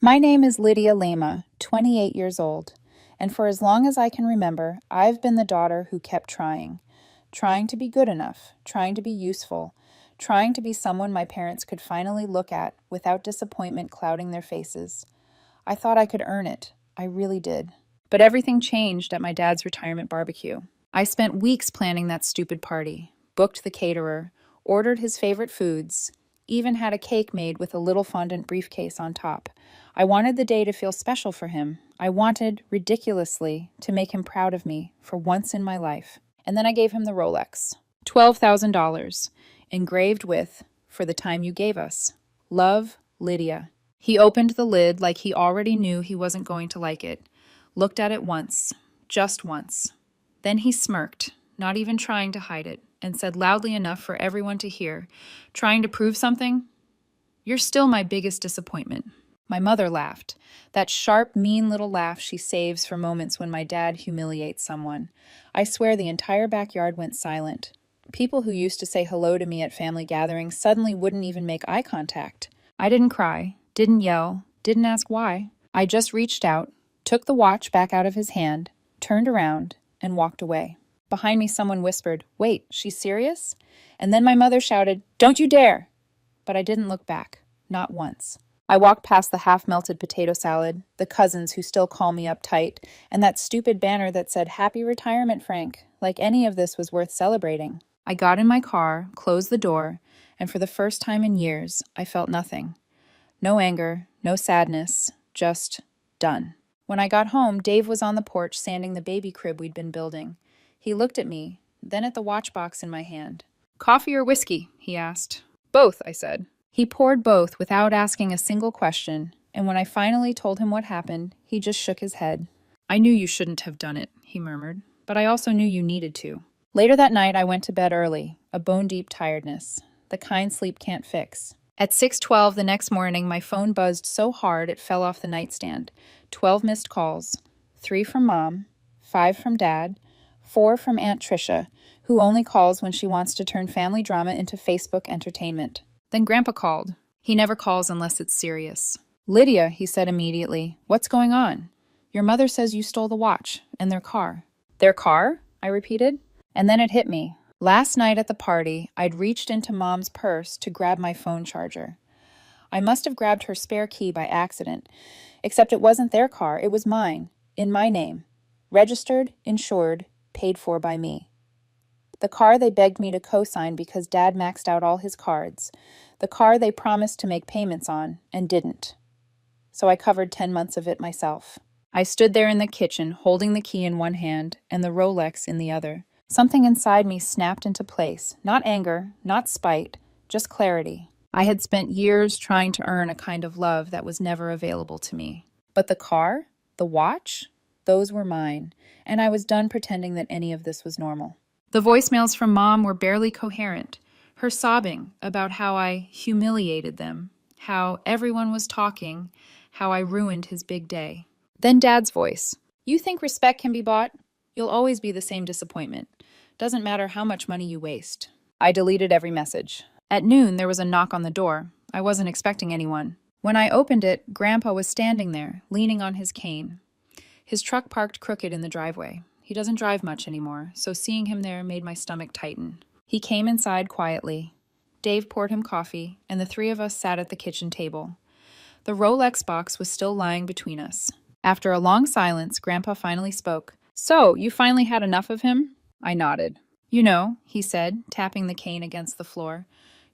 My name is Lydia Lema, 28 years old, and for as long as I can remember, I've been the daughter who kept trying to be good enough, trying to be useful, trying to be someone my parents could finally look at without disappointment clouding their faces. I thought I could earn it. I really did. But everything changed at my dad's retirement barbecue. I spent weeks planning that stupid party, booked the caterer, ordered his favorite foods, even had a cake made with a little fondant briefcase on top. I wanted the day to feel special for him. I wanted, ridiculously, to make him proud of me for once in my life. And then I gave him the Rolex. $12,000, engraved with, "For the time you gave us. Love, Lydia." He opened the lid like he already knew he wasn't going to like it, looked at it once, just once. Then he smirked, not even trying to hide it, and said loudly enough for everyone to hear, "Trying to prove something? You're still my biggest disappointment." My mother laughed, that sharp, mean little laugh she saves for moments when my dad humiliates someone. I swear the entire backyard went silent. People who used to say hello to me at family gatherings suddenly wouldn't even make eye contact. I didn't cry, didn't yell, didn't ask why. I just reached out, took the watch back out of his hand, turned around, and walked away. Behind me, someone whispered, "Wait, she's serious?" And then my mother shouted, "Don't you dare!" But I didn't look back, not once. I walked past the half-melted potato salad, the cousins who still call me uptight, and that stupid banner that said, "Happy Retirement, Frank," like any of this was worth celebrating. I got in my car, closed the door, and for the first time in years, I felt nothing. No anger, no sadness, just done. When I got home, Dave was on the porch sanding the baby crib we'd been building. He looked at me, then at the watch box in my hand. "Coffee or whiskey?" he asked. "Both," I said. He poured both without asking a single question, and when I finally told him what happened, he just shook his head. "I knew you shouldn't have done it," he murmured, "but I also knew you needed to." Later that night, I went to bed early, a bone-deep tiredness, the kind sleep can't fix. At 6:12 the next morning, my phone buzzed so hard it fell off the nightstand. 12 missed calls, 3 from Mom, 5 from Dad, 4 from Aunt Tricia, who only calls when she wants to turn family drama into Facebook entertainment. Then Grandpa called. He never calls unless it's serious. "Lydia," he said immediately, "what's going on? Your mother says you stole the watch and their car." "Their car?" I repeated. And then it hit me. Last night at the party, I'd reached into Mom's purse to grab my phone charger. I must have grabbed her spare key by accident, except it wasn't their car, it was mine, in my name. Registered, insured, paid for by me. The car they begged me to co-sign because Dad maxed out all his cards. The car they promised to make payments on, and didn't. So I covered 10 months of it myself. I stood there in the kitchen, holding the key in one hand and the Rolex in the other. Something inside me snapped into place. Not anger, not spite, just clarity. I had spent years trying to earn a kind of love that was never available to me. But the car, the watch, those were mine, and I was done pretending that any of this was normal. The voicemails from Mom were barely coherent. Her sobbing about how I humiliated them, how everyone was talking, how I ruined his big day. Then Dad's voice. "You think respect can be bought? You'll always be the same disappointment. Doesn't matter how much money you waste." I deleted every message. At noon, there was a knock on the door. I wasn't expecting anyone. When I opened it, Grandpa was standing there, leaning on his cane. His truck parked crooked in the driveway. He doesn't drive much anymore, so seeing him there made my stomach tighten. He came inside quietly. Dave poured him coffee, and the three of us sat at the kitchen table. The Rolex box was still lying between us. After a long silence, Grandpa finally spoke. "So, you finally had enough of him?" I nodded. "You know," he said, tapping the cane against the floor,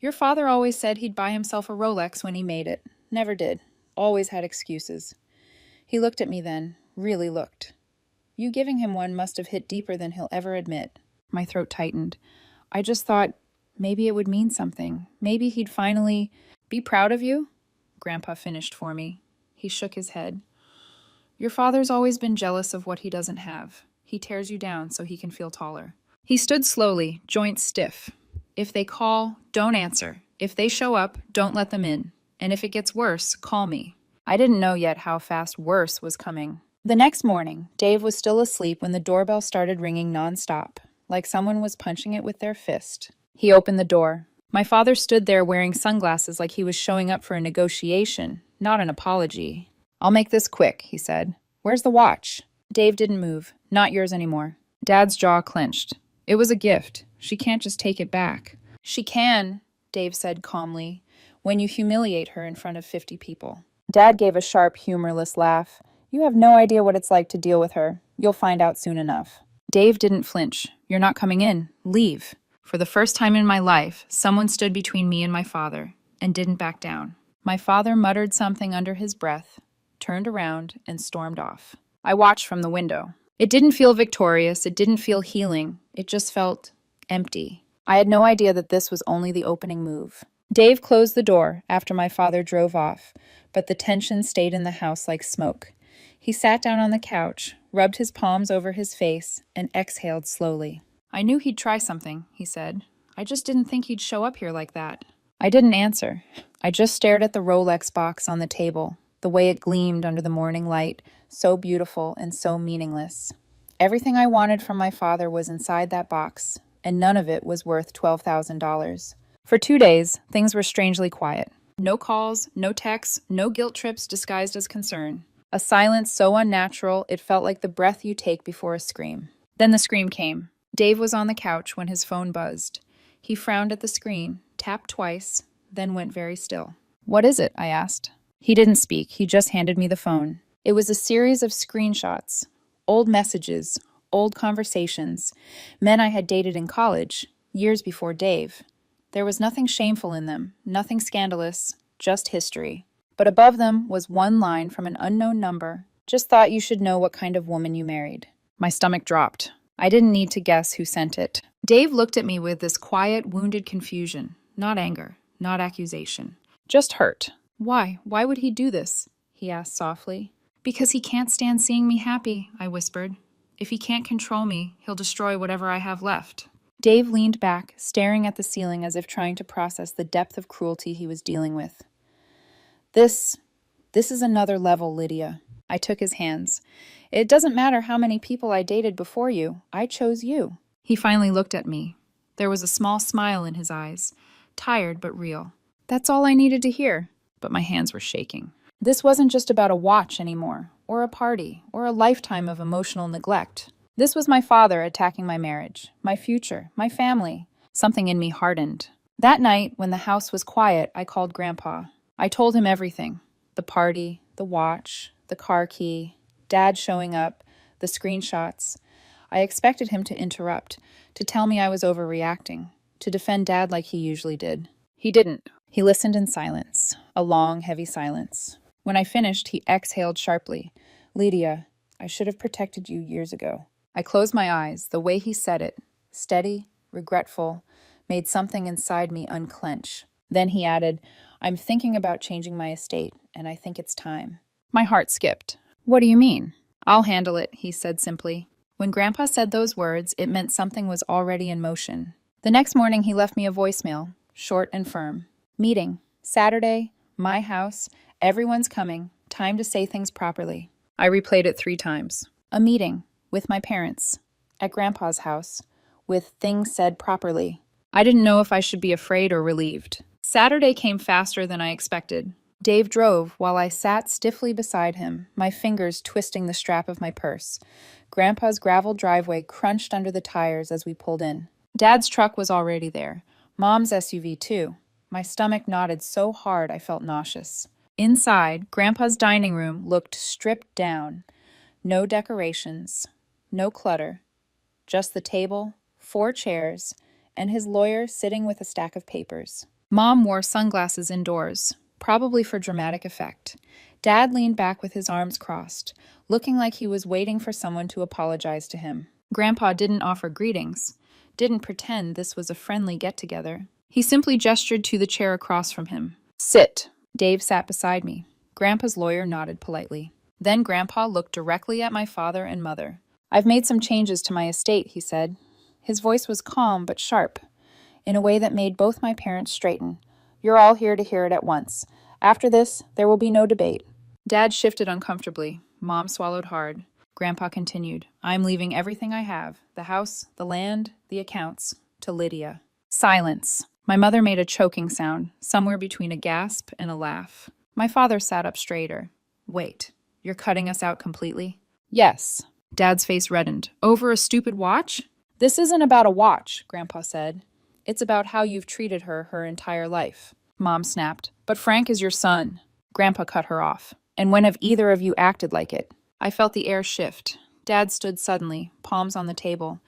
"your father always said he'd buy himself a Rolex when he made it. Never did. Always had excuses." He looked at me then, really looked. "You giving him one must have hit deeper than he'll ever admit." My throat tightened. I just thought maybe it would mean something. Maybe he'd finally be proud of you. Grandpa finished for me. He shook his head. "Your father's always been jealous of what he doesn't have. He tears you down so he can feel taller." He stood slowly, joints stiff. "If they call, don't answer. If they show up, don't let them in. And if it gets worse, call me." I didn't know yet how fast worse was coming. The next morning, Dave was still asleep when the doorbell started ringing nonstop, like someone was punching it with their fist. He opened the door. My father stood there wearing sunglasses like he was showing up for a negotiation, not an apology. I'll make this quick, he said. Where's the watch? Dave didn't move. Not yours anymore. Dad's jaw clenched. It was a gift. She can't just take it back. She can, Dave said calmly, when you humiliate her in front of 50 people. Dad gave a sharp, humorless laugh. You have no idea what it's like to deal with her. You'll find out soon enough. Dave didn't flinch. You're not coming in. Leave. For the first time in my life, someone stood between me and my father, and didn't back down. My father muttered something under his breath, turned around, and stormed off. I watched from the window. It didn't feel victorious, it didn't feel healing, it just felt empty. I had no idea that this was only the opening move. Dave closed the door after my father drove off, but the tension stayed in the house like smoke. He sat down on the couch, rubbed his palms over his face, and exhaled slowly. I knew he'd try something, he said. I just didn't think he'd show up here like that. I didn't answer. I just stared at the Rolex box on the table, the way it gleamed under the morning light, so beautiful and so meaningless. Everything I wanted from my father was inside that box, and none of it was worth $12,000. For 2 days, things were strangely quiet. No calls, no texts, no guilt trips disguised as concern. A silence so unnatural it felt like the breath you take before a scream. Then the scream came. Dave was on the couch when his phone buzzed. He frowned at the screen, tapped twice, then went very still. What is it? I asked. He didn't speak. He just handed me the phone. It was a series of screenshots, old messages, old conversations, men I had dated in college, years before Dave. There was nothing shameful in them, nothing scandalous, just history. But above them was one line from an unknown number. Just thought you should know what kind of woman you married. My stomach dropped. I didn't need to guess who sent it. Dave looked at me with this quiet, wounded confusion. Not anger, not accusation. Just hurt. Why? Why would he do this? He asked softly. Because he can't stand seeing me happy, I whispered. If he can't control me, he'll destroy whatever I have left. Dave leaned back, staring at the ceiling as if trying to process the depth of cruelty he was dealing with. This is another level, Lydia. I took his hands. It doesn't matter how many people I dated before you. I chose you. He finally looked at me. There was a small smile in his eyes, tired but real. That's all I needed to hear, but my hands were shaking. This wasn't just about a watch anymore, or a party, or a lifetime of emotional neglect. This was my father attacking my marriage, my future, my family. Something in me hardened. That night, when the house was quiet, I called Grandpa. I told him everything. The party, the watch, the car key, Dad showing up, the screenshots. I expected him to interrupt, to tell me I was overreacting, to defend Dad like he usually did. He didn't. He listened in silence, a long, heavy silence. When I finished, he exhaled sharply. Lydia, I should have protected you years ago. I closed my eyes. The way he said it, steady, regretful, made something inside me unclench. Then he added, I'm thinking about changing my estate, and I think it's time. My heart skipped. What do you mean? I'll handle it, he said simply. When Grandpa said those words, it meant something was already in motion. The next morning, he left me a voicemail, short and firm. Meeting. Saturday. My house. Everyone's coming. Time to say things properly. I replayed it 3 times. A meeting. With my parents. At Grandpa's house. With things said properly. I didn't know if I should be afraid or relieved. Saturday came faster than I expected. Dave drove while I sat stiffly beside him, my fingers twisting the strap of my purse. Grandpa's gravel driveway crunched under the tires as we pulled in. Dad's truck was already there. Mom's SUV too. My stomach knotted so hard I felt nauseous. Inside, Grandpa's dining room looked stripped down. No decorations, no clutter. Just the table, 4 chairs, and his lawyer sitting with a stack of papers. Mom wore sunglasses indoors, probably for dramatic effect. Dad leaned back with his arms crossed, looking like he was waiting for someone to apologize to him. Grandpa didn't offer greetings, didn't pretend this was a friendly get-together. He simply gestured to the chair across from him. Sit. Dave sat beside me. Grandpa's lawyer nodded politely. Then Grandpa looked directly at my father and mother. I've made some changes to my estate, he said. His voice was calm but sharp, in a way that made both my parents straighten. You're all here to hear it at once. After this, there will be no debate. Dad shifted uncomfortably. Mom swallowed hard. Grandpa continued. I'm leaving everything I have, the house, the land, the accounts, to Lydia. Silence. My mother made a choking sound, somewhere between a gasp and a laugh. My father sat up straighter. Wait, you're cutting us out completely? Yes. Dad's face reddened. Over a stupid watch? This isn't about a watch, Grandpa said. It's about how you've treated her entire life. Mom snapped. But Frank is your son. Grandpa cut her off. And when have either of you acted like it? I felt the air shift. Dad stood suddenly, palms on the table.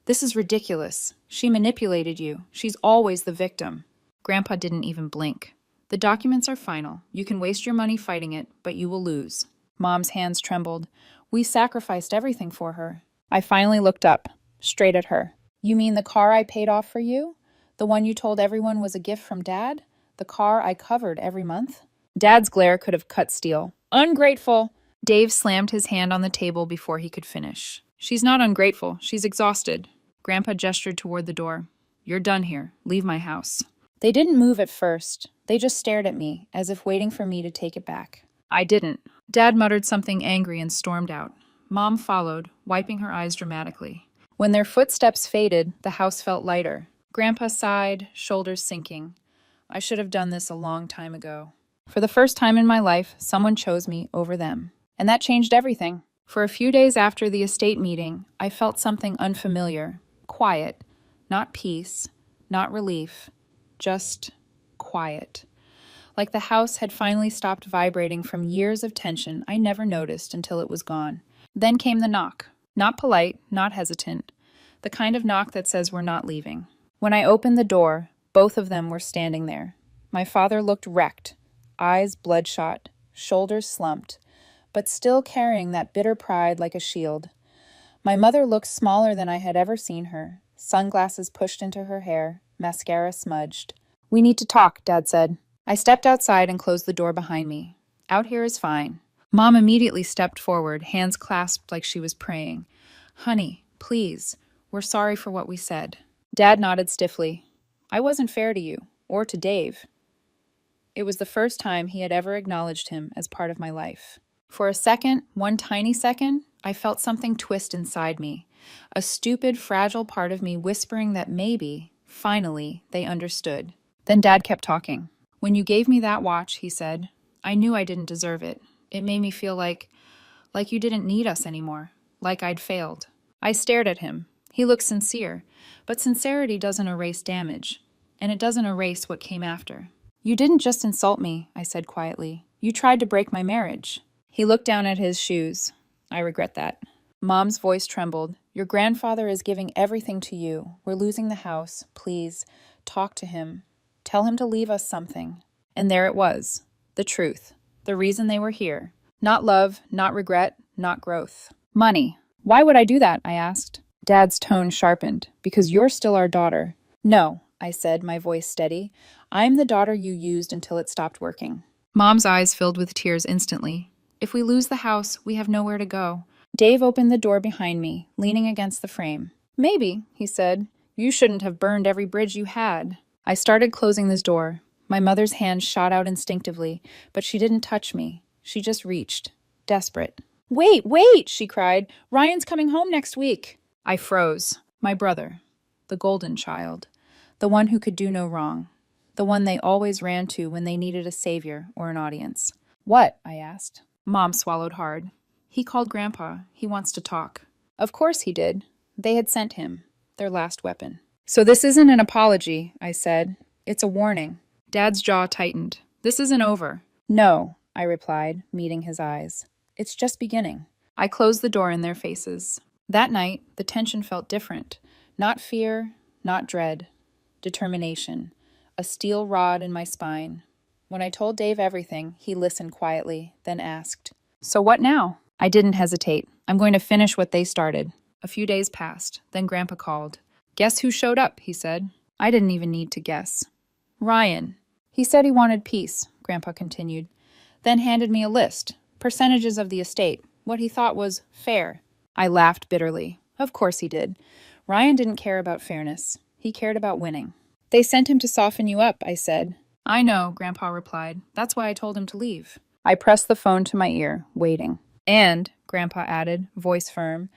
This is ridiculous. She manipulated you. She's always the victim. Grandpa didn't even blink. The documents are final. You can waste your money fighting it, but you will lose. Mom's hands trembled. We sacrificed everything for her. I finally looked up, straight at her. You mean the car I paid off for you? The one you told everyone was a gift from Dad? The car I covered every month? Dad's glare could have cut steel. Ungrateful! Dave slammed his hand on the table before he could finish. She's not ungrateful. She's exhausted. Grandpa gestured toward the door. You're done here. Leave my house. They didn't move at first. They just stared at me, as if waiting for me to take it back. I didn't. Dad muttered something angry and stormed out. Mom followed, wiping her eyes dramatically. When their footsteps faded, the house felt lighter. Grandpa sighed, shoulders sinking. I should have done this a long time ago. For the first time in my life, someone chose me over them. And that changed everything. For a few days after the estate meeting, I felt something unfamiliar. Quiet. Not peace. Not relief. Just quiet. Like the house had finally stopped vibrating from years of tension I never noticed until it was gone. Then came the knock. Not polite, not hesitant. The kind of knock that says we're not leaving. When I opened the door, both of them were standing there. My father looked wrecked, eyes bloodshot, shoulders slumped, but still carrying that bitter pride like a shield. My mother looked smaller than I had ever seen her, sunglasses pushed into her hair, mascara smudged. We need to talk, Dad said. I stepped outside and closed the door behind me. Out here is fine. Mom immediately stepped forward, hands clasped like she was praying. Honey, please, we're sorry for what we said. Dad nodded stiffly. I wasn't fair to you, or to Dave. It was the first time he had ever acknowledged him as part of my life. For a second, one tiny second, I felt something twist inside me. A stupid, fragile part of me whispering that maybe, finally, they understood. Then Dad kept talking. When you gave me that watch, he said, I knew I didn't deserve it. It made me feel like you didn't need us anymore, like I'd failed. I stared at him. He looked sincere, but sincerity doesn't erase damage, and it doesn't erase what came after. You didn't just insult me, I said quietly. You tried to break my marriage. He looked down at his shoes. I regret that. Mom's voice trembled. Your grandfather is giving everything to you. We're losing the house. Please, talk to him. Tell him to leave us something. And there it was. The truth. The reason they were here. Not love, not regret, not growth. Money. Why would I do that? I asked. Dad's tone sharpened. Because you're still our daughter. No, I said, my voice steady. I'm the daughter you used until it stopped working. Mom's eyes filled with tears instantly. If we lose the house, we have nowhere to go. Dave opened the door behind me, leaning against the frame. Maybe, he said. You shouldn't have burned every bridge you had. I started closing this door. My mother's hand shot out instinctively, but she didn't touch me. She just reached, desperate. Wait, she cried. Ryan's coming home next week. I froze. My brother. The golden child. The one who could do no wrong. The one they always ran to when they needed a savior or an audience. What? I asked. Mom swallowed hard. He called Grandpa. He wants to talk. Of course he did. They had sent him. Their last weapon. So this isn't an apology, I said. It's a warning. Dad's jaw tightened. This isn't over. No, I replied, meeting his eyes. It's just beginning. I closed the door in their faces. That night, the tension felt different. Not fear, not dread. Determination. A steel rod in my spine. When I told Dave everything, he listened quietly, then asked, So what now? I didn't hesitate. I'm going to finish what they started. A few days passed. Then Grandpa called. Guess who showed up, he said. I didn't even need to guess. Ryan. He said he wanted peace, Grandpa continued. Then handed me a list. Percentages of the estate. What he thought was fair. I laughed bitterly. Of course he did. Ryan didn't care about fairness. He cared about winning. They sent him to soften you up, I said. I know, Grandpa replied. That's why I told him to leave. I pressed the phone to my ear, waiting. And, Grandpa added, voice firm,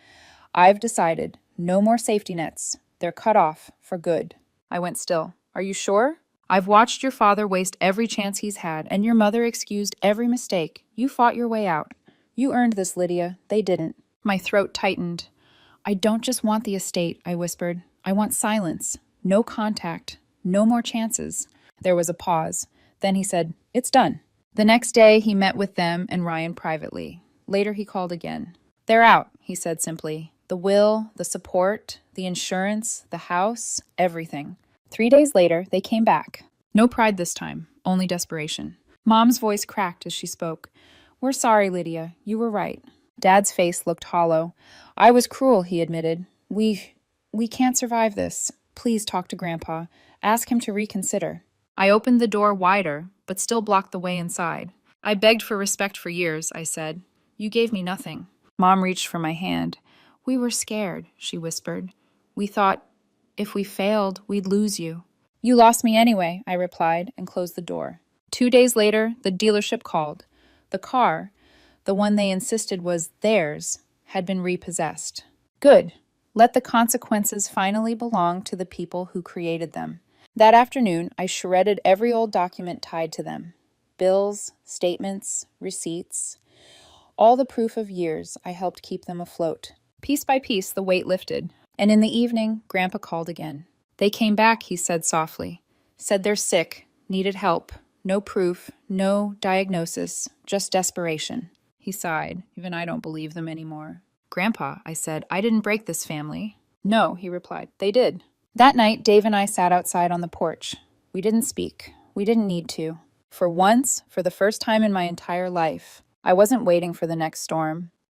I've decided. No more safety nets. They're cut off, for good. I went still. Are you sure? I've watched your father waste every chance he's had, and your mother excused every mistake. You fought your way out. You earned this, Lydia. They didn't. My throat tightened. I don't just want the estate, I whispered. I want silence. No contact. No more chances. There was a pause. Then he said, "It's done." The next day, he met with them and Ryan privately. Later, he called again. "They're out," he said simply. "The will, the support, the insurance, the house, everything." 3 days later, they came back. No pride this time, only desperation. Mom's voice cracked as she spoke. "We're sorry, Lydia. You were right." Dad's face looked hollow. "I was cruel," he admitted. We can't survive this. Please talk to Grandpa. Ask him to reconsider." I opened the door wider, but still blocked the way inside. "I begged for respect for years," I said. "You gave me nothing." Mom reached for my hand. "We were scared," she whispered. "We thought if we failed, we'd lose you." "You lost me anyway," I replied and closed the door. 2 days later, the dealership called. The car, the one they insisted was theirs, had been repossessed. Good. Let the consequences finally belong to the people who created them. That afternoon, I shredded every old document tied to them. Bills, statements, receipts. All the proof of years I helped keep them afloat. Piece by piece, the weight lifted. And in the evening, Grandpa called again. "They came back," he said softly. "Said they're sick, needed help. No proof, no diagnosis, just desperation." He sighed. "Even I don't believe them anymore." "Grandpa," I said, "I didn't break this family." "No," he replied, "they did." That night, Dave and I sat outside on the porch. We didn't speak. We didn't need to. For once, for the first time in my entire life, I wasn't waiting for the next storm.